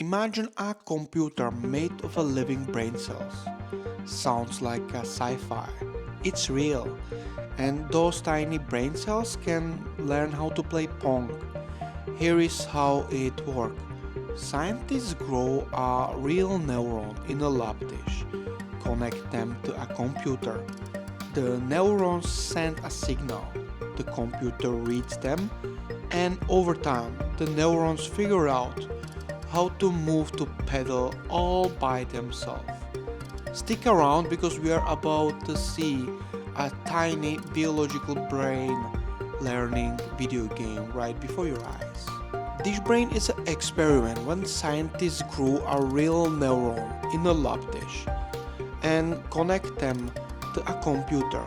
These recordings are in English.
Imagine a computer made of a living brain cells. Sounds like a sci-fi. It's real. And those tiny brain cells can learn how to play Pong. Here is how it works. Scientists grow a real neuron in a lab dish, connect them to a computer. The neurons send a signal. The computer reads them, and over time, the neurons figure out how to move to pedal all by themselves. Stick around because we are about to see a tiny biological brain learning video game right before your eyes. This brain is an experiment when scientists grew a real neuron in a lab dish and connect them to a computer.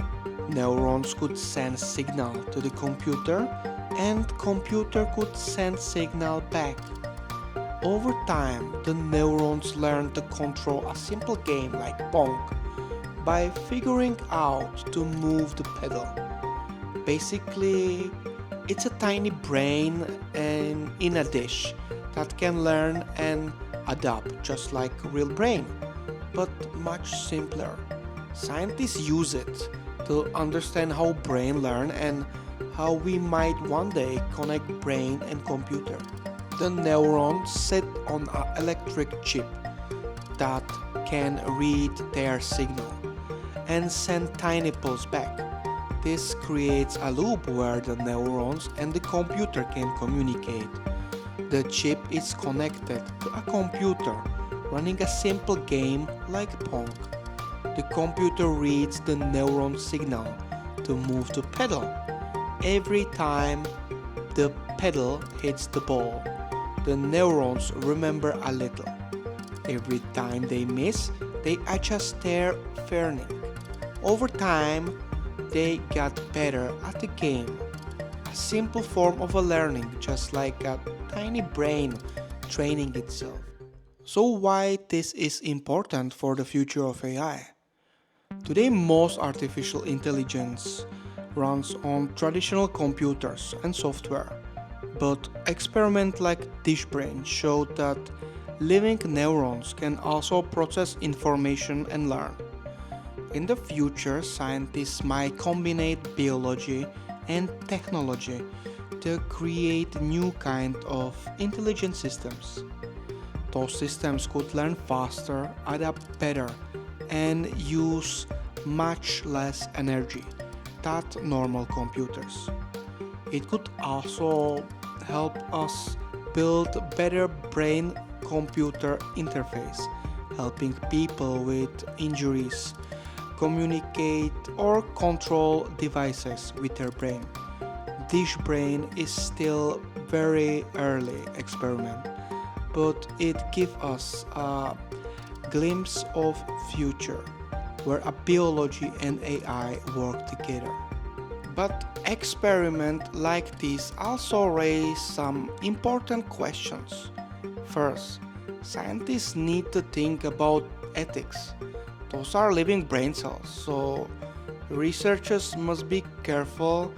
Neurons could send signal to the computer and computer could send signal back. Over time, the neurons learn to control a simple game like Pong by figuring out to move the pedal. Basically, it's a tiny brain in a dish that can learn and adapt just like a real brain, but much simpler. Scientists use it to understand how brain learn and how we might one day connect brain and computer. The neurons sit on an electric chip that can read their signal and send tiny pulse back. This creates a loop where the neurons and the computer can communicate. The chip is connected to a computer running a simple game like Pong. The computer reads the neuron signal to move the pedal. Every time the pedal hits the ball, the neurons remember a little. Every time they miss, they adjust their learning. Over time, they got better at the game. A simple form of a learning, just like a tiny brain training itself. So why this is important for the future of AI? Today most artificial intelligence runs on traditional computers and software, but experiments like DishBrain showed that living neurons can also process information and learn. In the future, scientists might combine biology and technology to create new kind of intelligent systems. Those systems could learn faster, adapt better, and use much less energy than normal computers. It could also help us build better brain-computer interface, helping people with injuries communicate or control devices with their brain. This brain is still very early experiment, but it gives us a glimpse of future where a biology and AI work together. But experiments like this also raise some important questions. First, scientists need to think about ethics. Those are living brain cells, so researchers must be careful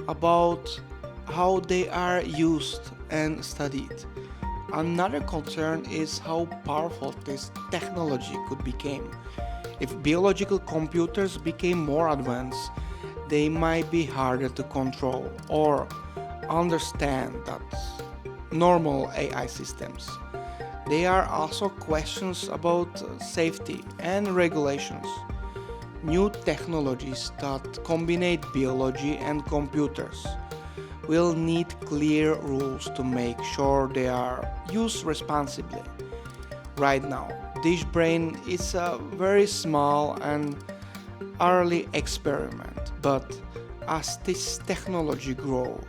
about how they are used and studied. Another concern is how powerful this technology could become. If biological computers became more advanced, they might be harder to control or understand than normal AI systems. There are also questions about safety and regulations. New technologies that combine biology and computers will need clear rules to make sure they are used responsibly. Right now, this brain is a very small and early experiment, but as this technology grows,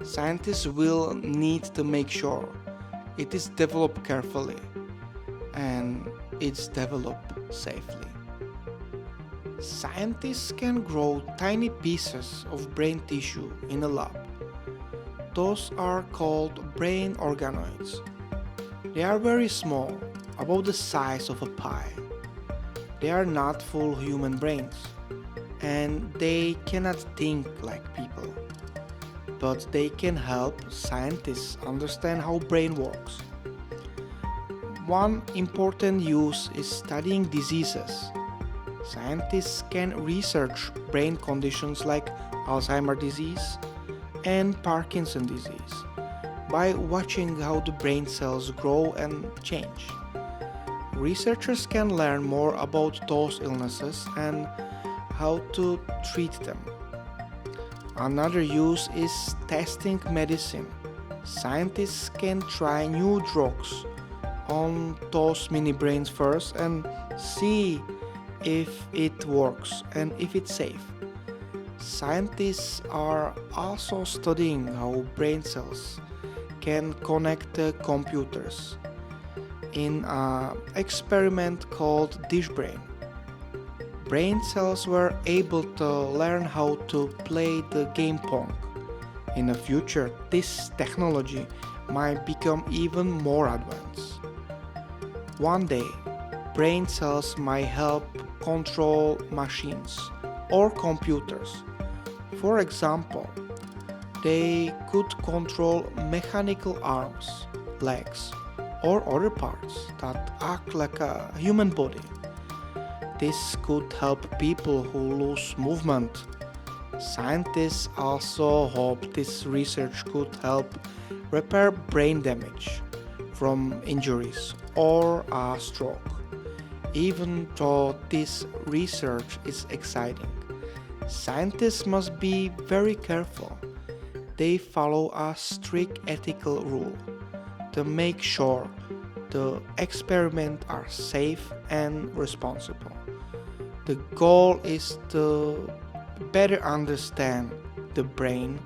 scientists will need to make sure it is developed carefully and it's developed safely. Scientists can grow tiny pieces of brain tissue in a lab. Those are called brain organoids. They are very small, about the size of a pie. They are not full human brains, and they cannot think like people. But they can help scientists understand how brain works. One important use is studying diseases. Scientists can research brain conditions like Alzheimer disease and Parkinson disease by watching how the brain cells grow and change. Researchers can learn more about those illnesses and how to treat them. Another use is testing medicine. Scientists can try new drugs on those mini brains first and see if it works and if it's safe. Scientists are also studying how brain cells can connect to computers in an experiment called dish brain. Brain cells were able to learn how to play the game Pong. In the future, this technology might become even more advanced. One day, brain cells might help control machines or computers. For example, they could control mechanical arms, legs, or other parts that act like a human body. This could help people who lose movement. Scientists also hope this research could help repair brain damage from injuries or a stroke. Even though this research is exciting, scientists must be very careful. They follow a strict ethical rule to make sure the experiments are safe and responsible. The goal is to better understand the brain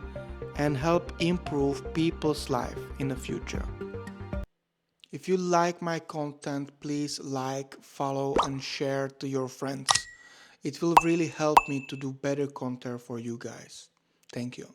and help improve people's life in the future. If you like my content, please like, follow, and share to your friends. It will really help me to do better content for you guys. Thank you.